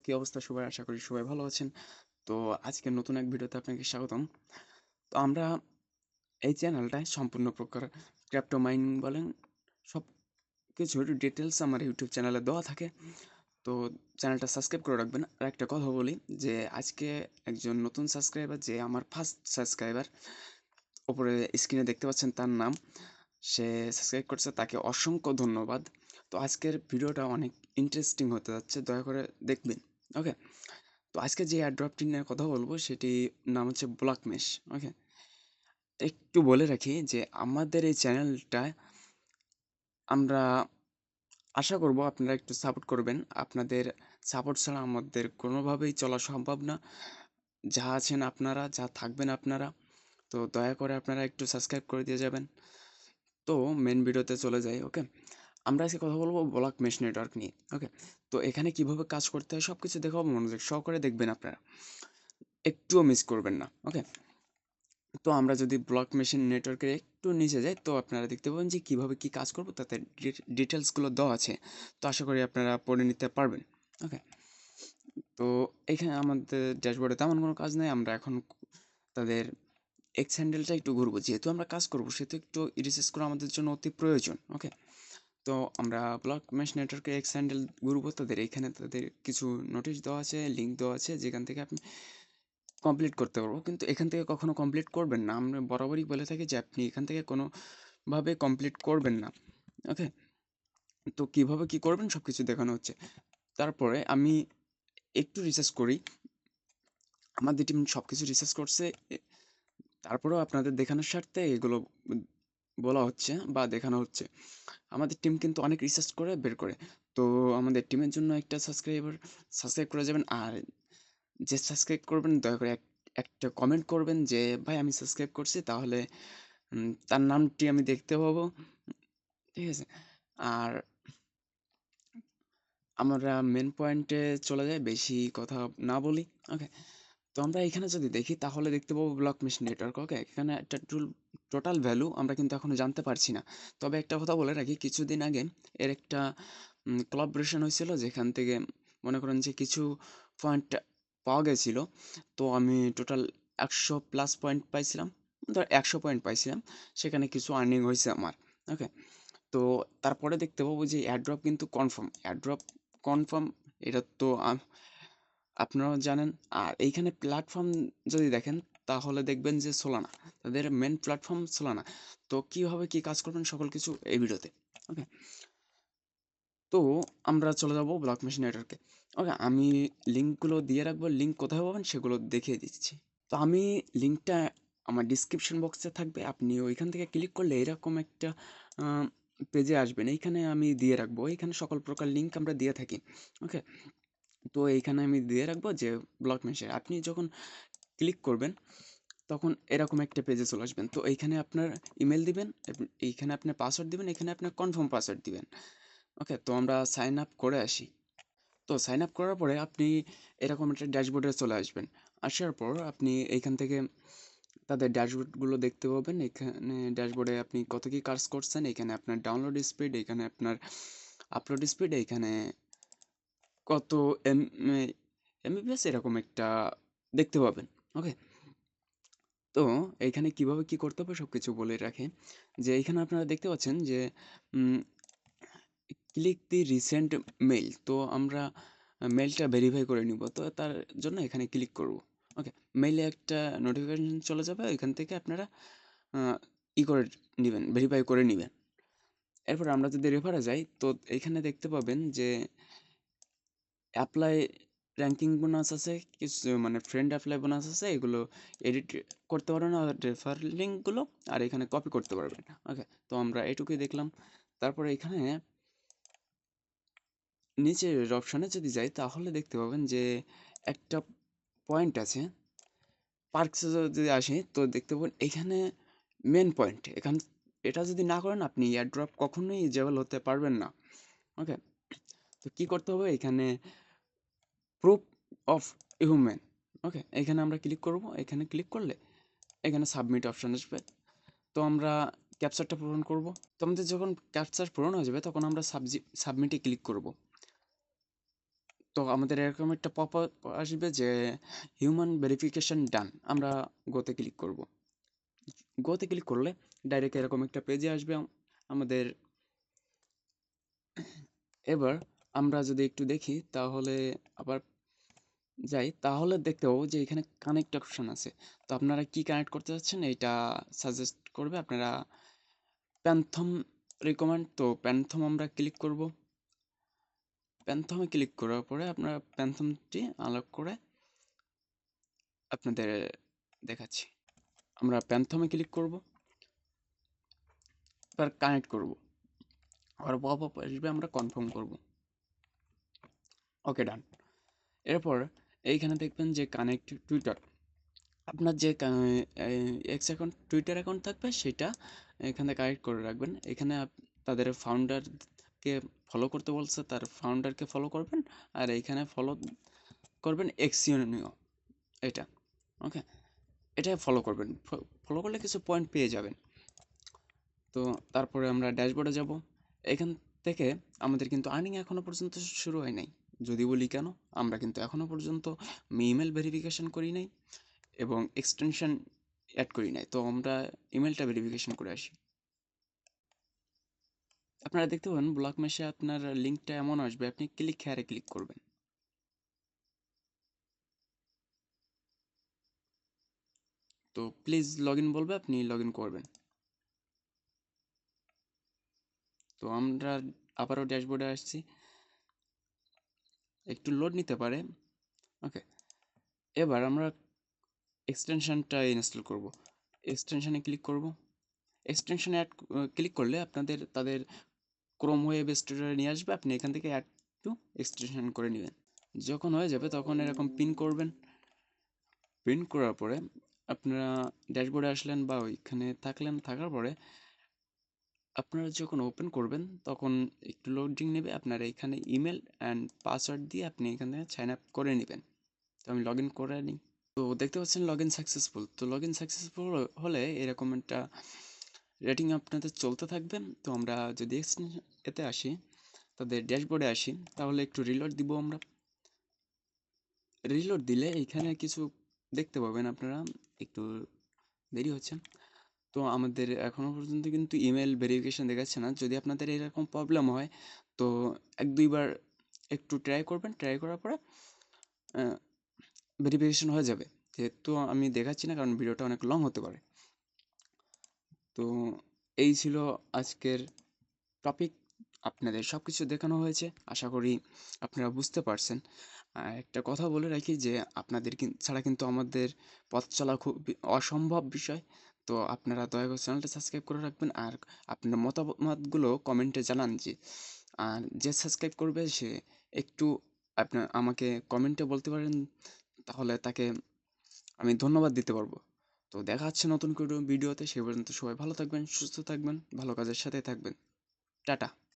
কি অবস্থা সবার? আশা করি সবাই ভালো আছেন। তো আজকের নতুন এক ভিডিওতে আপনাকে স্বাগতম। তো আমরা এই চ্যানেলটায় সম্পূর্ণ প্রকার ক্রিপ্টো মাইনিং বলেন সবকিছুর ডিটেইলস আমার ইউটিউব চ্যানেলে দেওয়া থাকে। তো চ্যানেলটা সাবস্ক্রাইব করে রাখবেন। আর একটা কথা বলি যে আজকে একজন নতুন সাবস্ক্রাইবার যে আমার ফার্স্ট সাবস্ক্রাইবার উপরে স্ক্রিনে দেখতে পাচ্ছেন তার নাম। সে সাবস্ক্রাইব করছে তাকে অসংখ্য ধন্যবাদ। তো আজকের ভিডিওটা অনেক ইন্টারেস্টিং হতে যাচ্ছে। দয়া করে দেখবেন। ওকে? তো আজকে যে এয়ারড্রপটি নিয়ে কথা বলবো সেটি নাম হচ্ছে ব্লক মেশ। ওকে? একটু বলে রাখি যে আমাদের এই চ্যানেলটায় আমরা আশা করব আপনারা একটু সাপোর্ট করবেন। আপনাদের সাপোর্ট ছাড়া আমাদের কোনোভাবেই চলা সম্ভব না। যা আছেন আপনারা, যা থাকবেন আপনারা। তো দয়া করে আপনারা একটু সাবস্ক্রাইব করে দিয়ে যাবেন। তো মেইন ভিডিওতে চলে যাই। ওকে? আমরা আজকে কথা বলবো ব্লক মেশ নেটওয়ার্ক নিয়ে। ওকে? তো এখানে কিভাবে কাজ করতে হয় সবকিছু দেখাবো, মনোযোগ সহকারে দেখবেন আপনারা। একটুও মিস করবেন না। ওকে? তো আমরা যদি ব্লক মেশিন নেটওয়ার্কের একটু নিচে যাই তো আপনারা দেখতে পাবেন যে কীভাবে কী কাজ করবো তাতে ডিটেলসগুলো দেওয়া আছে। তো আশা করি আপনারা পড়ে নিতে পারবেন। ওকে? তো এখানে আমাদের ড্যাশবোর্ডে তেমন কোনো কাজ নেই। আমরা এখন তাদের এক্স হ্যান্ডেলটা একটু ঘুরবো। যেহেতু আমরা কাজ করবো সেহেতু একটু রিসার্চ করা আমাদের জন্য অতি প্রয়োজন। ওকে? তো আমরা ব্লক মেশ নেটওয়ার্কে এক্স হ্যান্ডেল ঘুরবো। তাদের এখানে তাদের কিছু নোটিশ দেওয়া আছে, লিঙ্ক দেওয়া আছে যেখান থেকে আপনি কমপ্লিট করতে পারবো। কিন্তু এখান থেকে কখনো কমপ্লিট করবেন না। আমরা বরাবরই বলে থাকি যে আপনি এখান থেকে কোনোভাবে কমপ্লিট করবেন না। ওকে? তো কিভাবে কি করবেন সবকিছু দেখানো হচ্ছে। তারপরে আমি একটু রিসার্চ করি। আমাদের টিম সবকিছু রিসার্চ করছে। তারপরেও আপনাদের দেখানোর স্বার্থে এগুলো বলা হচ্ছে বা দেখানো হচ্ছে। আমাদের টিম কিন্তু অনেক রিসার্চ করে বের করে। তো আমাদের টিমের জন্য একটা সাবস্ক্রাইব করে যাবেন। আর যে সাবস্ক্রাইব করবেন দয়া করে একটা কমেন্ট করবেন যে ভাই আমি সাবস্ক্রাইব করছি, তাহলে তার নামটি আমি দেখতে পাবো। ঠিক আছে? আর আমরা মেন পয়েন্টে চলে যাই, বেশি কথা না বলি। ওকে? তো আমরা এখানে যদি দেখি তাহলে দেখতে পাবো ব্লক মেশিন নেটওয়ার্ক। ওকে? এখানে একটা টোটাল ভ্যালু আমরা কিন্তু এখনো জানতে পারছি না। তবে একটা কথা বলে রাখি, কিছুদিন আগে এর একটা কোলাবরেশন হয়েছিল যেখান থেকে মনে করেন যে কিছু পয়েন্ট পাওয়া গেছিল। তো আমি টোটাল 100+ পয়েন্ট পাইছিলাম। ধর 100 পয়েন্ট পাইছিলাম। সেখানে কিছু আর্নিং হয়েছে আমার। ওকে? তো তারপরে দেখতে পাবো যে এয়ারড্রপ কিন্তু কনফার্ম। এয়ারড্রপ কনফার্ম, এটা তো আপনারাও জানেন। আর এইখানে প্ল্যাটফর্ম যদি দেখেন তাহলে দেখবেন যে সোলানা। তাদের মেন প্ল্যাটফর্ম সোলানা। তো কিভাবে কি কাজ করবেন সকল কিছু এই ভিডিওতে। ওকে? তো আমরা চলে যাব ব্লক মেশিন নেটওয়ার্কে। ওকে? আমি লিঙ্কগুলো দিয়ে রাখবো। লিঙ্ক কোথায় পাবেন সেগুলো দেখিয়ে দিচ্ছি। তো আমি লিঙ্কটা আমার ডিসক্রিপশন বক্সে থাকবে। আপনি ওইখান থেকে ক্লিক করলে এরকম একটা আ পেজে আসবেন। এইখানে আমি দিয়ে রাখবো। এইখানে সকল প্রকার লিঙ্ক আমরা দিয়ে থাকি। ওকে? তো এইখানে আমি দিয়ে রাখবো যে ব্লক মেশিন। আপনি যখন ক্লিক করবেন তখন এরকম একটা পেজে চলে আসবেন। তো এইখানে আপনার ইমেইল দিবেন, এইখানে আপনার পাসওয়ার্ড দিবেন, এখানে আপনার কনফার্ম পাসওয়ার্ড দিবেন। ওকে? তো আমরা সাইন আপ করে আসি। তো সাইন আপ করার পরে আপনি এরকম একটা ড্যাশবোর্ডে চলে আসবেন। আসার পর আপনি এইখান থেকে তাদের ড্যাশবোর্ডগুলো দেখতে পাবেন। এখানে ড্যাশবোর্ডে আপনি কত কি কাজ করছেন, এখানে আপনার ডাউনলোড স্পিড, এখানে আপনার আপলোড স্পিড, এখানে কত এম এমবিপিএস এরকম একটা দেখতে পাবেন। ওকে? তো এইখানে কিভাবে কি করতে হবে সবকিছু বলে রাখি। যে এইখানে আপনারা দেখতে পাচ্ছেন যে উম ক্লিক দি রিসেন্ট মেইল। তো আমরা মেইলটা ভেরিফাই করে নিব। তো তার জন্য এখানে ক্লিক করব। ওকে? মেইলে একটা নোটিফিকেশন চলে যাবে। এখান থেকে আপনারা আ করে নিবেন, ভেরিফাই করে নিবেন। এরপর আমরা যদি রেফারে যাই তো এইখানে দেখতে পাবেন যে এপ্লাই র‍্যাংকিং বোনাস আছে, কিছু মানে ফ্রেন্ড এপ্লাই বোনাস আছে। এগুলো এডিট করতে পারবেন আর রেফার লিঙ্কগুলো আর এখানে কপি করতে পারবেন। ওকে? তো আমরা এটুকুই দেখলাম। তারপরে এখানে নিচের অপশনে যদি যাই তাহলে দেখতে পাবেন যে একটা পয়েন্ট আছে। পার্কসে যদি আসি তো দেখতে পাবেন এখানে মেন পয়েন্ট। এটা যদি না করেন আপনি এয়ারড্রপ কখনোই ইউজেবল হতে পারবেন না। ওকে? তো কি করতে হবে এখানে প্রুফ অফ হিউম্যান। ওকে? এখানে আমরা ক্লিক করব। এখানে ক্লিক করলে এখানে সাবমিট অপশন আসবে। তো আমরা ক্যাপচারটা পূরণ করব। তো আমাদের যখন ক্যাপচার পূরণ হয়ে যাবে তখন আমরা সাবমিটে ক্লিক করব। তো আমাদের এরকম একটা পপ আপ আসবে যে হিউম্যান ভেরিফিকেশন ডান। আমরা গোতে ক্লিক করব। গোতে ক্লিক করলে ডাইরেক্ট এরকম একটা পেজে আসবে আমাদের। এবার আমরা যদি একটু দেখি তাহলে আবার যাই, তাহলে দেখতে পাবো যে এখানে কানেক্ট অপশন আছে। তো আপনারা কি কানেক্ট করতে চাচ্ছেন এইটা সাজেস্ট করবে। আপনারা প্যান্থম রিকমেন্ড, তো প্যান্থম আমরা ক্লিক করব। প্যান্থমে ক্লিক করার পরে আপনারা প্যান্থমটি আনলক করে আপনাদের দেখাচ্ছি। আমরা প্যান্থমে ক্লিক করব, এবার কানেক্ট করব। আর পপ আপ আসবে, আমরা কনফার্ম করব। ওকে, ডান। এরপর এইখানে দেখবেন যে কানেক্ট টুইটার। আপনার যে এক্স অ্যাকাউন্ট, টুইটার অ্যাকাউন্ট থাকবে সেটা এখানে কানেক্ট করে রাখবেন। এখানে তাদের ফাউন্ডারকে ফলো করতে বলছে, তার ফাউন্ডারকে ফলো করবেন। আর এইখানে ফলো করবেন এক্সিওনিও, এটা। ওকে, এটা ফলো করবেন। ফলো করলে কিছু পয়েন্ট পেয়ে যাবেন। তো তারপরে আমরা ড্যাশবোর্ডে যাব। এখান থেকে আমাদের কিন্তু আর্নিং এখনও পর্যন্ত শুরু হয় নাই। যদি বলি কেন, আমরা কিন্তু এখনও পর্যন্ত ইমেল ভেরিফিকেশন করি নাই এবং এক্সটেনশন অ্যাড করি নাই। তো আমরা ইমেলটা ভেরিফিকেশন করে আসি। আপনারা দেখতে পাবেন ব্লক মেশে আপনার লিঙ্কটা এমন আসবে, আপনি ক্লিক হেয়ারে ক্লিক করবেন। তো প্লিজ লগ ইন বলবে, আপনি লগ ইন করবেন। তো আমরা আবারও ড্যাশবোর্ডে আসছি, একটু লোড নিতে পারে। ওকে, এবার আমরা এক্সটেনশনটা ইনস্টল করব। এক্সটেনশনে ক্লিক করব। এক্সটেনশনে অ্যাড ক্লিক করলে আপনাদের তাদের ক্রোম ওয়েব স্টোরে নিয়ে আসবে। আপনি এখান থেকে অ্যাড টু এক্সটেনশন করে নেবেন। যখন হয়ে যাবে তখন এরকম পিন করবেন। পিন করার পরে আপনারা ড্যাশবোর্ডে আসলেন বা ওইখানে থাকলেন, থাকার পরে আপনারা যখন ওপেন করবেন তখন একটু লোডিং নেবে। আপনারা এখানে ইমেল অ্যান্ড পাসওয়ার্ড দিয়ে আপনি এখানে সাইন আপ করে নেবেন। তো আমি লগ ইন করে নিই। তো দেখতে পাচ্ছেন লগ ইন সাকসেসফুল। তো লগ ইন সাকসেসফুল হলে এরকম একটা রেটিং আপনাদের চলতে থাকবে। তো আমরা যদি এতে আসি, তাদের ড্যাশবোর্ডে আসি, তাহলে একটু রিলোড দিব আমরা। রিলোড দিলে এইখানে কিছু দেখতে পাবেন আপনারা, একটু দেরি হচ্ছে। তো আমাদের এখনও পর্যন্ত কিন্তু ইমেল ভেরিফিকেশন দেখাচ্ছে না। যদি আপনাদের এরকম প্রবলেম হয় তো 1-2 বার একটু ট্রাই করবেন। ট্রাই করার পরে ভেরিফিকেশন হয়ে যাবে। যেহেতু আমি দেখাচ্ছি না কারণ ভিডিওটা অনেক লং হতে পারে। তো এই ছিল আজকের টপিক। আপনাদের সব কিছু দেখানো হয়েছে, আশা করি আপনারা বুঝতে পারছেন। একটা কথা বলে রাখি যে আপনাদের ছাড়া কিন্তু আমাদের পথ চলা খুব অসম্ভব বিষয়। তো আপনারা দয়া করে চ্যানেলটা সাবস্ক্রাইব করে রাখবেন আর আপনার মতামতগুলো কমেন্টে জানান। যে আর যে সাবস্ক্রাইব করবে সে একটু আপনার আমাকে কমেন্টে বলতে পারেন, তাহলে তাকে আমি ধন্যবাদ দিতে পারবো। তো দেখা হচ্ছে নতুন কোনো ভিডিওতে। সে পর্যন্ত সবাই ভালো থাকবেন, সুস্থ থাকবেন, ভালো কাজের সাথে থাকবেন। টাটা।